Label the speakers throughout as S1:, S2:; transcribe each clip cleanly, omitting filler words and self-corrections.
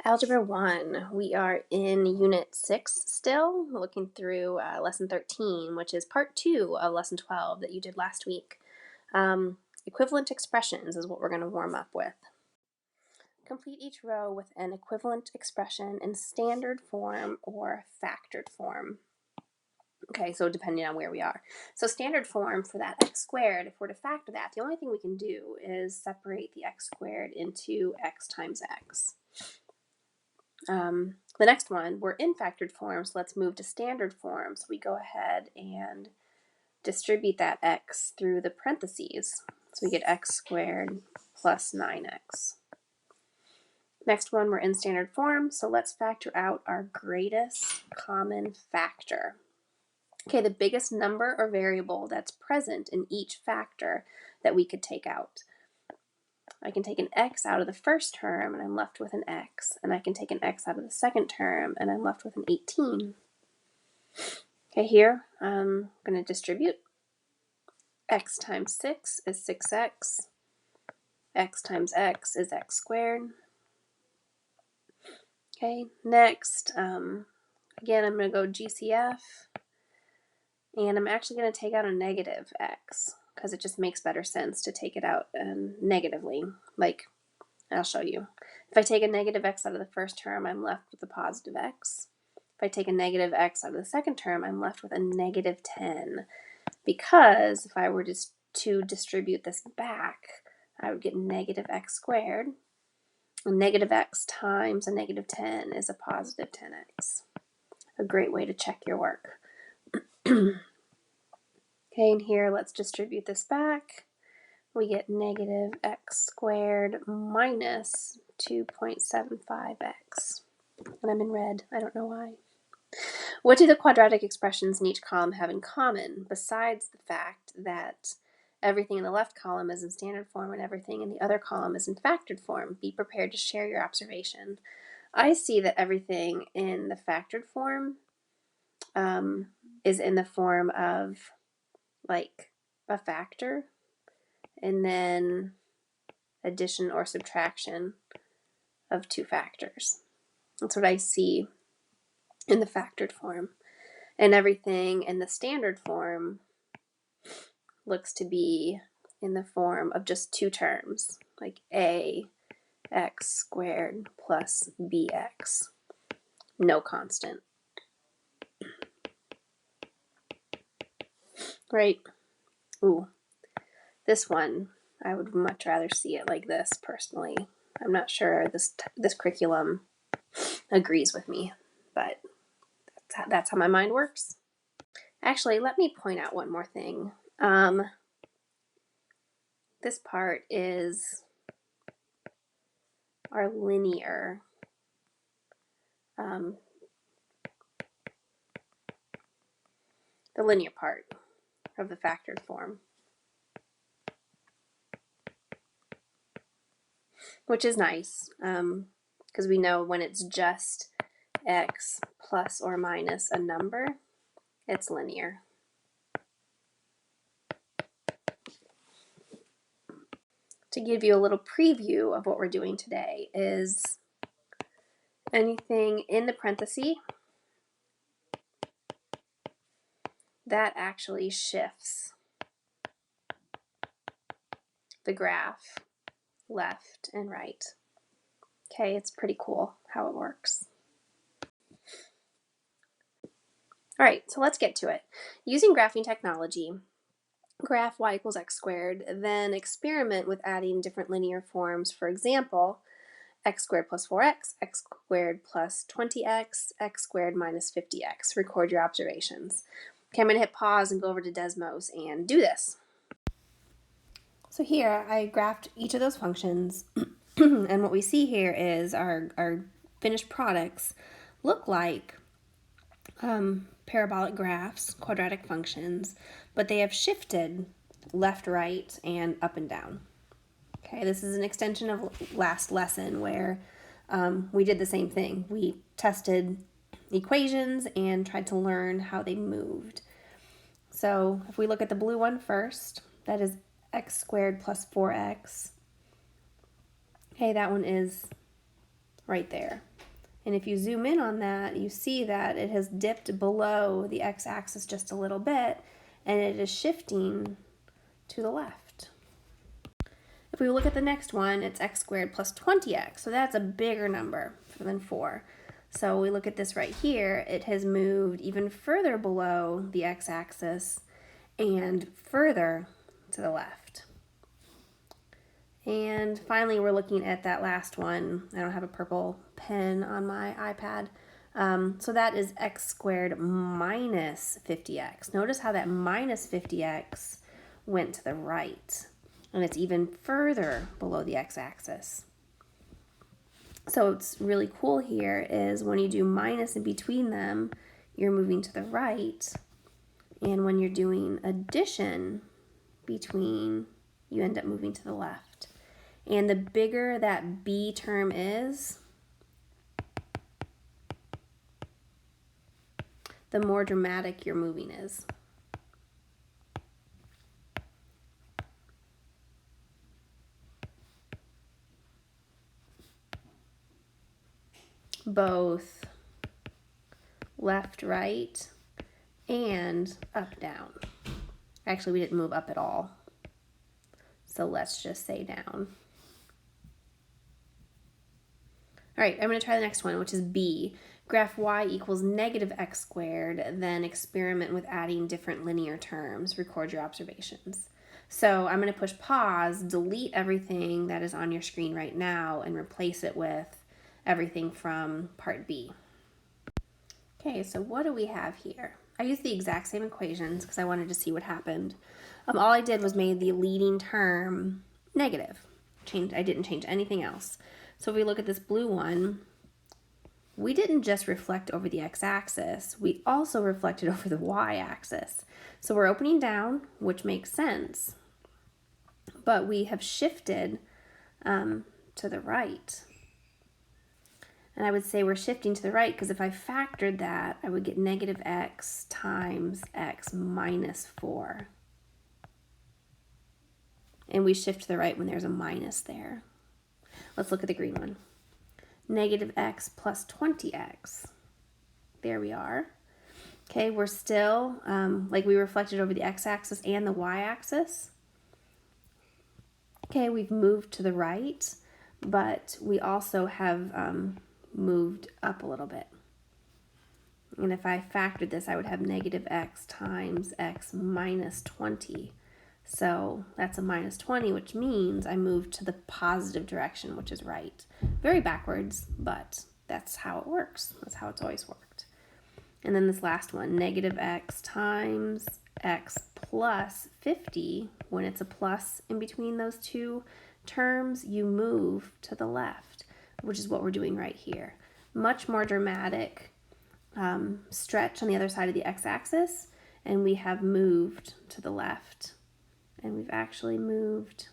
S1: Algebra 1, we are in Unit 6 still, looking through Lesson 13, which is Part 2 of Lesson 12 that you did last week. Equivalent expressions is what we're going to warm up with. Complete each row with an equivalent expression in standard form or factored form. Okay, so depending on where we are. So standard form for that x squared, if we're to factor that, the only thing we can do is separate the x squared into x times x. The next one, we're in factored form, so let's move to standard form. So we go ahead and distribute that x through the parentheses. So we get x squared plus 9x. Next one, we're in standard form, so let's factor out our greatest common factor. Okay, the biggest number or variable that's present in each factor that we could take out. I can take an x out of the first term and I'm left with an x, and I can take an x out of the second term and I'm left with an 18. Okay, here I'm going to distribute. X times 6 is 6x. X times x is x squared. Okay, next, again, I'm going to go GCF, and I'm actually going to take out a negative x because it just makes better sense to take it out negatively. Like, I'll show you. If I take a negative x out of the first term, I'm left with a positive x. If I take a negative x out of the second term, I'm left with a negative 10. Because if I were to distribute this back, I would get negative x squared. And negative x times a negative 10 is a positive 10x. A great way to check your work. Okay, and here let's distribute this back. We get negative x squared minus 2.75x. And I'm in red. I don't know why. What do the quadratic expressions in each column have in common, besides the fact that everything in the left column is in standard form and everything in the other column is in factored form? Be prepared to share your observation. I see that everything in the factored form is in the form of like a factor and then addition or subtraction of two factors. That's what I see in the factored form. And everything in the standard form looks to be in the form of just two terms, like a x squared plus bx. No constant. Right? Ooh. This one, I would much rather see it like this, personally. I'm not sure this curriculum agrees with me, but that's how my mind works. Actually, let me point out one more thing. This part is our linear the linear part of the factored form, which is nice because we know when it's just x plus or minus a number, it's linear. To give you a little preview of what we're doing today is anything in the parenthesis that actually shifts the graph left and right. Okay, it's pretty cool how it works. All right, so let's get to it. Using graphing technology, graph y equals x squared, then experiment with adding different linear forms. For example, x squared plus 4x, x squared plus 20x, x squared minus 50x. Record your observations. Okay, I'm going to hit pause and go over to Desmos and do this. So here I graphed each of those functions, and what we see here is our finished products look like parabolic graphs, quadratic functions, but they have shifted left, right, and up and down. Okay, this is an extension of last lesson where we did the same thing. We tested equations and tried to learn how they moved. So if we look at the blue one first, that is x squared plus 4x. Okay, that one is right there. And if you zoom in on that, you see that it has dipped below the x-axis just a little bit, and it is shifting to the left. If we look at the next one, it's x squared plus 20x, so that's a bigger number than 4. So we look at this right here, it has moved even further below the x-axis and further to the left. And finally, we're looking at that last one. I don't have a purple pen on my iPad. So that is x squared minus 50x. Notice how that minus 50x went to the right, and it's even further below the x-axis. So what's really cool here is when you do minus in between them, you're moving to the right, and when you're doing addition between, you end up moving to the left. And the bigger that b term is, the more dramatic your moving is. Both left, right, and up, down. Actually, we didn't move up at all. So let's just say down. All right, I'm going to try the next one, which is B. Graph y equals negative x squared, then experiment with adding different linear terms. Record your observations. So I'm going to push pause, delete everything that is on your screen right now, and replace it with everything from part B. Okay, so what do we have here? I used the exact same equations because I wanted to see what happened. All I did was made the leading term negative. I didn't change anything else. So if we look at this blue one, we didn't just reflect over the x-axis, we also reflected over the y-axis. So we're opening down, which makes sense, but we have shifted to the right. And I would say we're shifting to the right because if I factored that, I would get negative x times x minus 4. And we shift to the right when there's a minus there. Let's look at the green one. Negative x plus 20x. There we are. Okay, we're still, like we reflected over the x-axis and the y-axis. Okay, we've moved to the right, but we also have moved up a little bit. And if I factored this, I would have negative x times x minus 20. So that's a minus 20, which means I moved to the positive direction, which is right. Very backwards, but that's how it works. That's how it's always worked. And then this last one, negative x times x plus 50. When it's a plus in between those two terms, you move to the left, which is what we're doing right here. Much more dramatic stretch on the other side of the x-axis, and we have moved to the left. And we've actually moved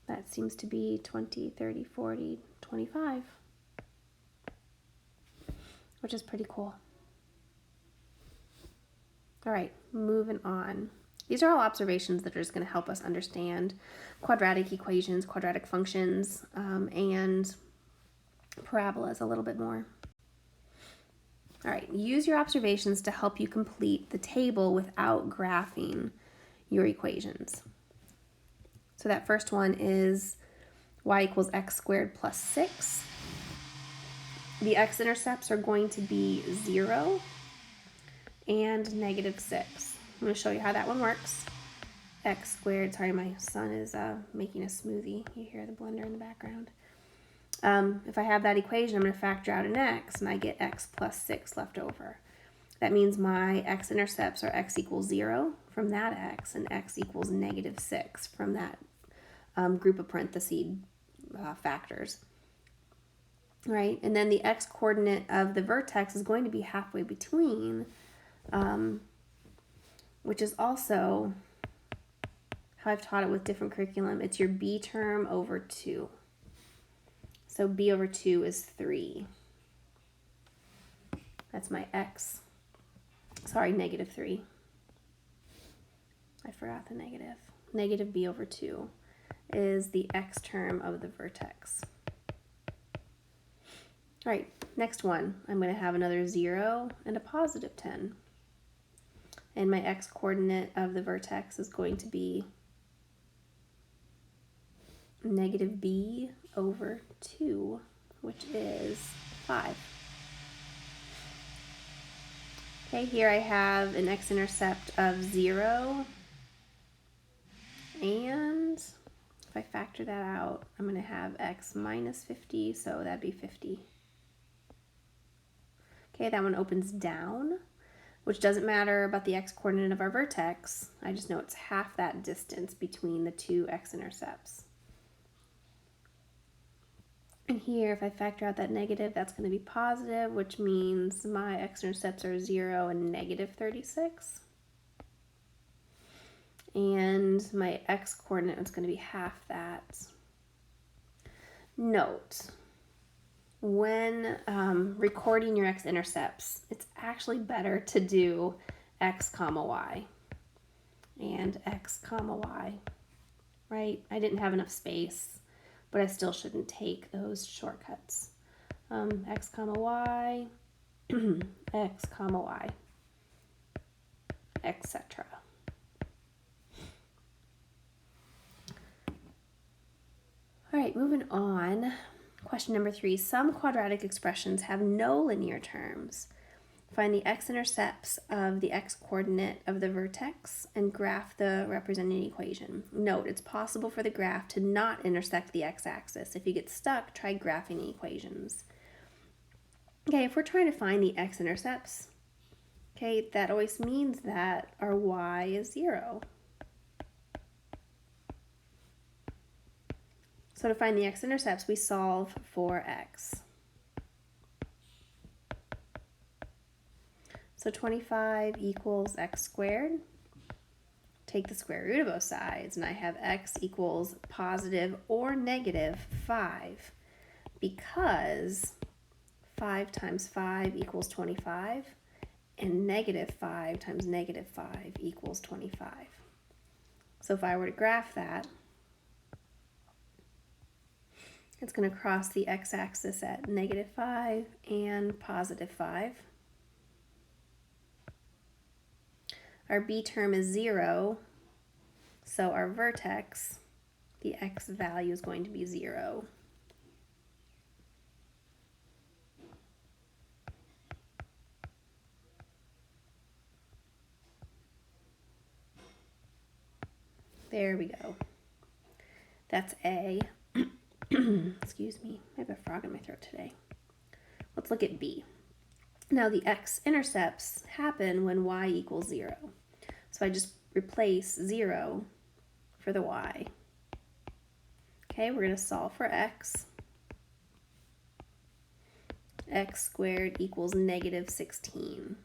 S1: that seems to be 20, 30, 40, 25, which is pretty cool. All right, moving on. These are all observations that are just going to help us understand quadratic equations, quadratic functions, and parabolas a little bit more. All right, use your observations to help you complete the table without graphing your equations. So that first one is y equals x squared plus 6. The x-intercepts are going to be 0 and negative 6. I'm going to show you how that one works. X squared, sorry, my son is making a smoothie. You hear the blender in the background. If I have that equation, I'm going to factor out an x, and I get x plus 6 left over. That means my x-intercepts are x equals 0 from that x, and x equals negative 6 from that group of parentheses factors. Right? And then the x-coordinate of the vertex is going to be halfway between, which is also how I've taught it with different curriculum. It's your b term over 2. So b over 2 is 3. That's my x. Sorry, negative 3. I forgot the negative. Negative b over 2. is the x term of the vertex. All right, next one. I'm going to have another 0 and a positive 10. And my x-coordinate of the vertex is going to be negative b over 2, which is 5. Okay, here I have an x-intercept of 0. And if I factor that out, I'm going to have x minus 50, so that'd be 50. Okay, that one opens down, which doesn't matter about the x-coordinate of our vertex. I just know it's half that distance between the two x-intercepts. And here, if I factor out that negative, that's going to be positive, which means my x-intercepts are 0 and negative 36. And my x-coordinate is going to be half that. Note, when recording your x-intercepts, it's actually better to do x comma y and x comma y, right? I didn't have enough space, but I still shouldn't take those shortcuts. X comma y, x comma y, etc. All right, moving on. Question number 3. Some quadratic expressions have no linear terms. Find the x-intercepts of the x-coordinate of the vertex and graph the representing equation. Note, it's possible for the graph to not intersect the x-axis. If you get stuck, try graphing the equations. Okay, if we're trying to find the x-intercepts, okay, that always means that our y is 0. So to find the x-intercepts, we solve for x. So 25 equals x squared. Take the square root of both sides, and I have x equals positive or negative 5, because 5 times 5 equals 25, and negative 5 times negative 5 equals 25. So if I were to graph that, it's going to cross the x-axis at negative 5 and positive 5. Our b term is 0, so our vertex, the x value is going to be 0. There we go. That's A. Excuse me, I have a frog in my throat today. Let's look at B. Now the x-intercepts happen when y equals 0. So I just replace 0 for the y. Okay, we're going to solve for x. X squared equals negative 16.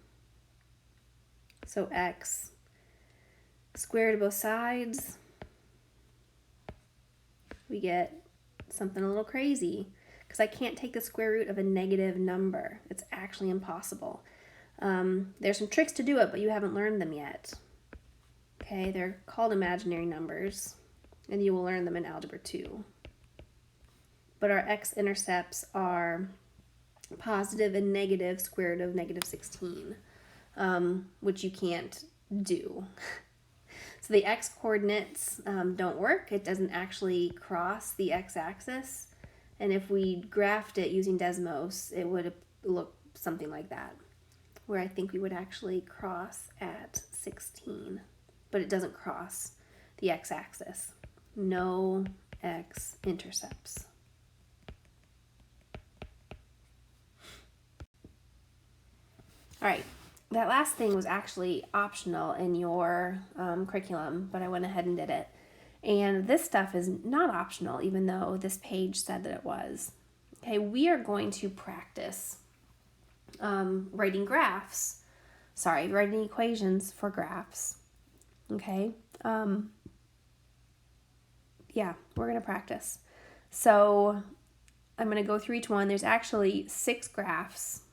S1: So x squared to both sides, we get something a little crazy, because I can't take the square root of a negative number. It's actually impossible. There's some tricks to do it, but you haven't learned them yet. Okay, they're called imaginary numbers, and you will learn them in Algebra 2. But our x-intercepts are positive and negative square root of negative 16, which you can't do. So the x-coordinates don't work. It doesn't actually cross the x-axis. And if we graphed it using Desmos, it would look something like that, where I think we would actually cross at 16. But it doesn't cross the x-axis. No x-intercepts. All right. That last thing was actually optional in your curriculum, but I went ahead and did it. And this stuff is not optional, even though this page said that it was. Okay, we are going to practice writing equations for graphs. Okay, yeah, we're going to practice. So I'm going to go through each one. There's actually 6 graphs.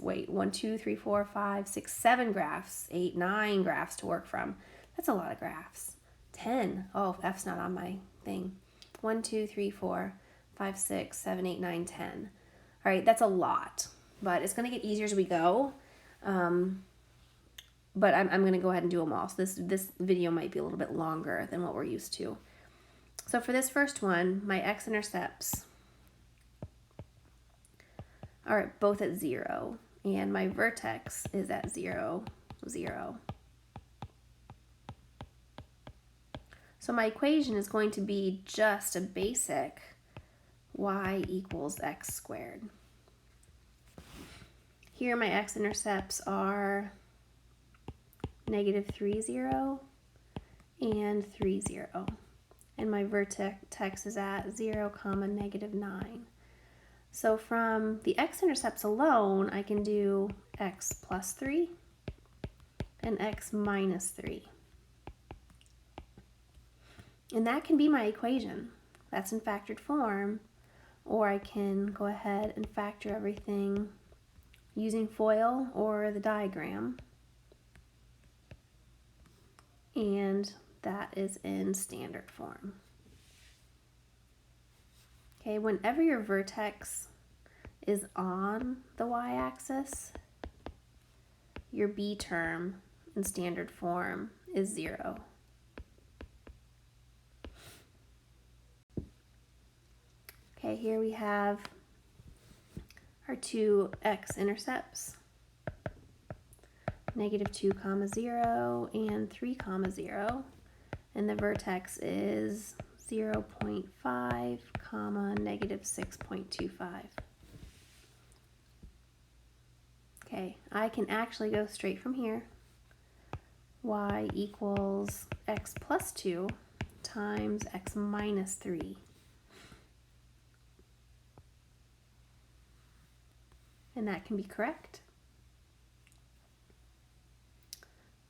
S1: Wait, 1, 2, 3, 4, 5, 6, 7 graphs, 8, 9 graphs to work from. That's a lot of graphs. 10. Oh, F's not on my thing. 1, 2, 3, 4, 5, 6, 7, 8, 9, 10. All right, that's a lot, but it's going to get easier as we go. But I'm going to go ahead and do them all. So this video might be a little bit longer than what we're used to. So for this first one, my x-intercepts are both at 0, and my vertex is at 0, 0. So my equation is going to be just a basic y equals x squared. Here my x-intercepts are -3, 0 and 3, 0. And my vertex is at 0, -9. So from the x-intercepts alone, I can do x plus 3 and x minus 3. And that can be my equation. That's in factored form. Or I can go ahead and factor everything using FOIL or the diagram. And that is in standard form. Okay, whenever your vertex is on the y-axis, your b term in standard form is 0. Okay, here we have our two x-intercepts, -2, 0 and 3, 0. And the vertex is 0.5, -6.25. Okay, I can actually go straight from here. Y equals x plus 2 times x minus 3. And that can be correct.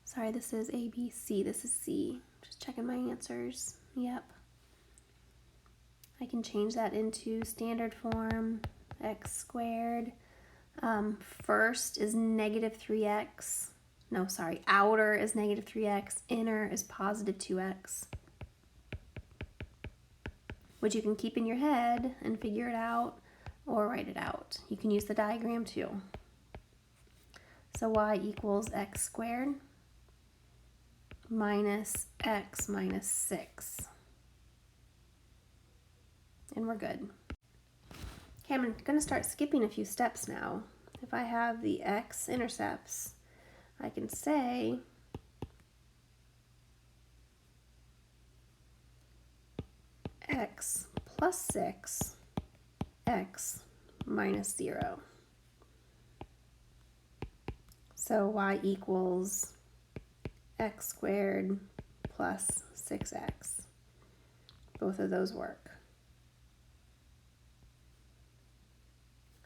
S1: Sorry, this is A, B, C. This is C. Just checking my answers. Yep. I can change that into standard form, x squared. First is -3x. No, sorry, outer is -3x, inner is +2x. Which you can keep in your head and figure it out or write it out. You can use the diagram too. So y equals x squared minus x minus 6. And we're good. Okay, I'm going to start skipping a few steps now. If I have the x-intercepts, I can say x plus 6, x minus 0. So y equals x squared plus 6x. Both of those work.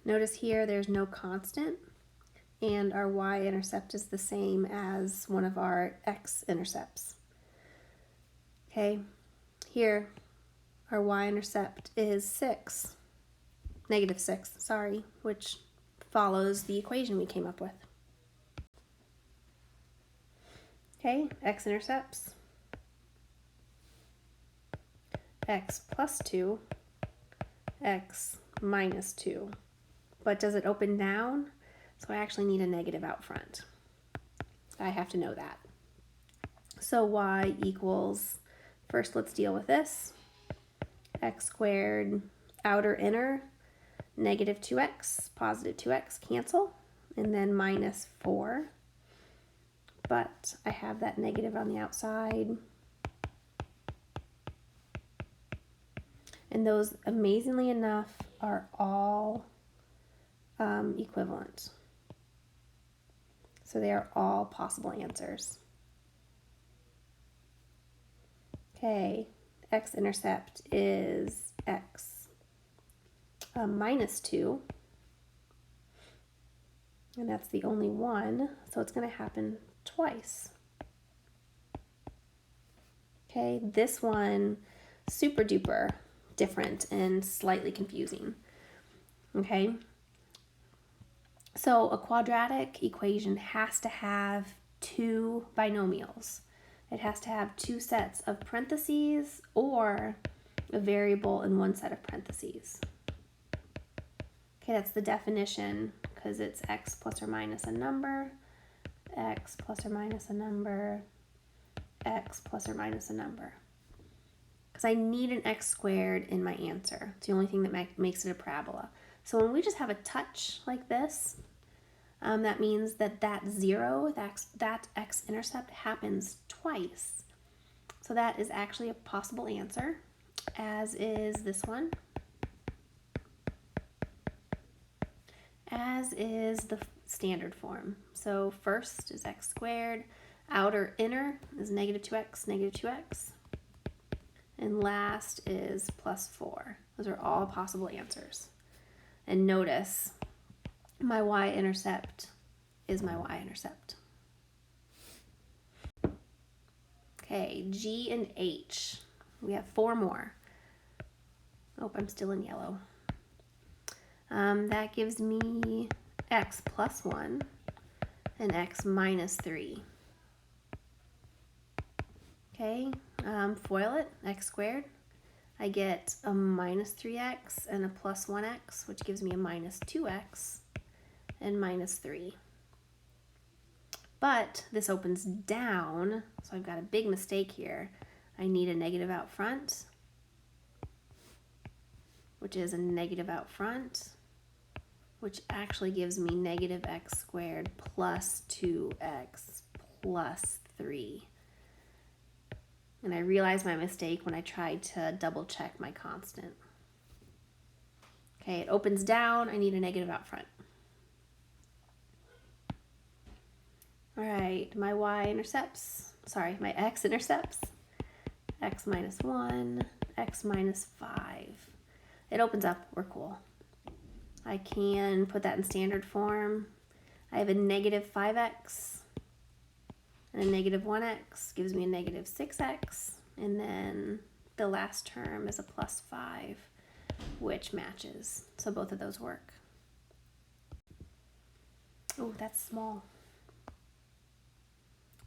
S1: Notice here there's no constant, and our y-intercept is the same as one of our x-intercepts. Okay, here our y-intercept is 6, -6, sorry, which follows the equation we came up with. Okay, x-intercepts, x plus 2, x minus 2. But does it open down? So I actually need a negative out front. I have to know that. So y equals, first let's deal with this. X squared, outer, inner, -2x, +2x, cancel, and then minus 4. But I have that negative on the outside. And those, amazingly enough, are all equivalent. So they are all possible answers. Okay, x-intercept is x minus 2. And that's the only one, so it's going to happen twice. Okay, this one, super duper different and slightly confusing. Okay, so a quadratic equation has to have two binomials. It has to have two sets of parentheses or a variable in one set of parentheses. Okay, that's the definition because it's x plus or minus a number, x plus or minus a number, x plus or minus a number. Because I need an x squared in my answer. It's the only thing that makes it a parabola. So when we just have a touch like this, that means that zero, that x-intercept happens twice. So that is actually a possible answer, as is this one, as is the standard form. So first is x squared, outer inner is negative 2x, and last is plus 4. Those are all possible answers. And notice, my y-intercept is my y-intercept. Okay, G and H. We have 4 more. Oh, I'm still in yellow. That gives me x plus 1 and x minus 3. Okay, FOIL it, x squared. I get a minus 3x and a plus 1x, which gives me a minus 2x and minus 3. But this opens down, so I've got a big mistake here. I need a negative out front, which is a negative out front, which actually gives me negative x squared plus 2x plus 3. And I realized my mistake when I tried to double check my constant. Okay, it opens down, I need a negative out front. All right, my x-intercepts, x minus 1, x minus 5. It opens up, we're cool. I can put that in standard form. I have a negative 5x and a negative 1x gives me a negative 6x, and then the last term is a plus 5, which matches. So both of those work. Oh, that's small.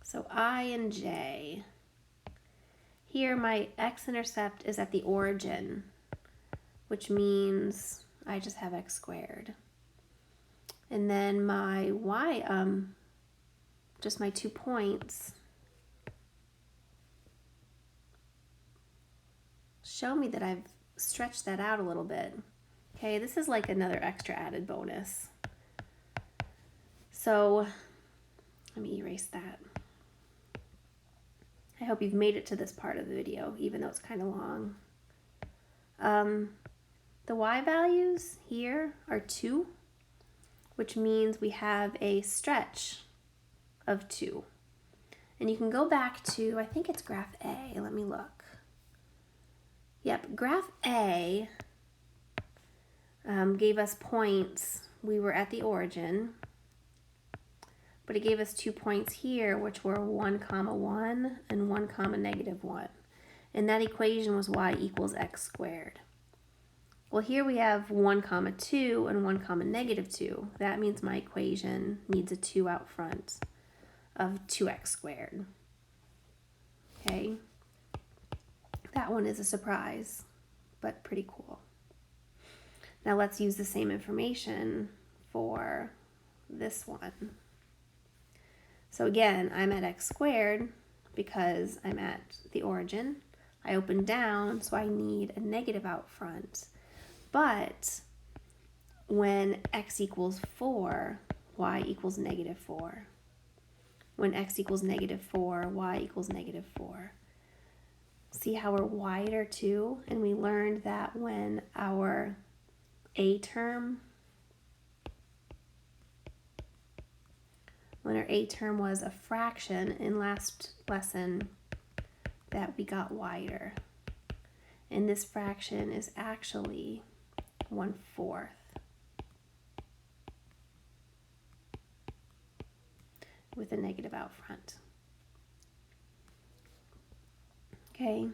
S1: So I and J. Here my x-intercept is at the origin, which means I just have x squared. And then my y, just my 2 points, show me that I've stretched that out a little bit. Okay, this is like another extra added bonus. So let me erase that. I hope you've made it to this part of the video, even though it's kind of long. The y values here are 2, which means we have a stretch of 2. And you can go back to, I think it's graph A, let me look. Yep, graph A gave us points. We were at the origin, but it gave us 2 points here, which were 1, 1 and 1, negative 1. And that equation was y equals x squared. Well, here we have 1, 2 and 1, negative 2. That means my equation needs a 2 out front of 2x squared. Okay, that one is a surprise, but pretty cool. Now let's use the same information for this one. So again, I'm at x squared because I'm at the origin. I open down, so I need a negative out front. But when x equals 4, y equals negative 4. When x equals negative 4, y equals negative 4. See how we're wider too? And we learned that when our a term was a fraction in last lesson, that we got wider. And this fraction is actually 1/4. With a negative out front. Okay.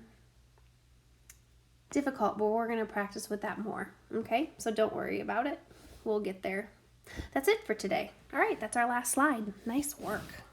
S1: Difficult, but we're going to practice with that more. Okay, so don't worry about it. We'll get there. That's it for today. All right, that's our last slide. Nice work.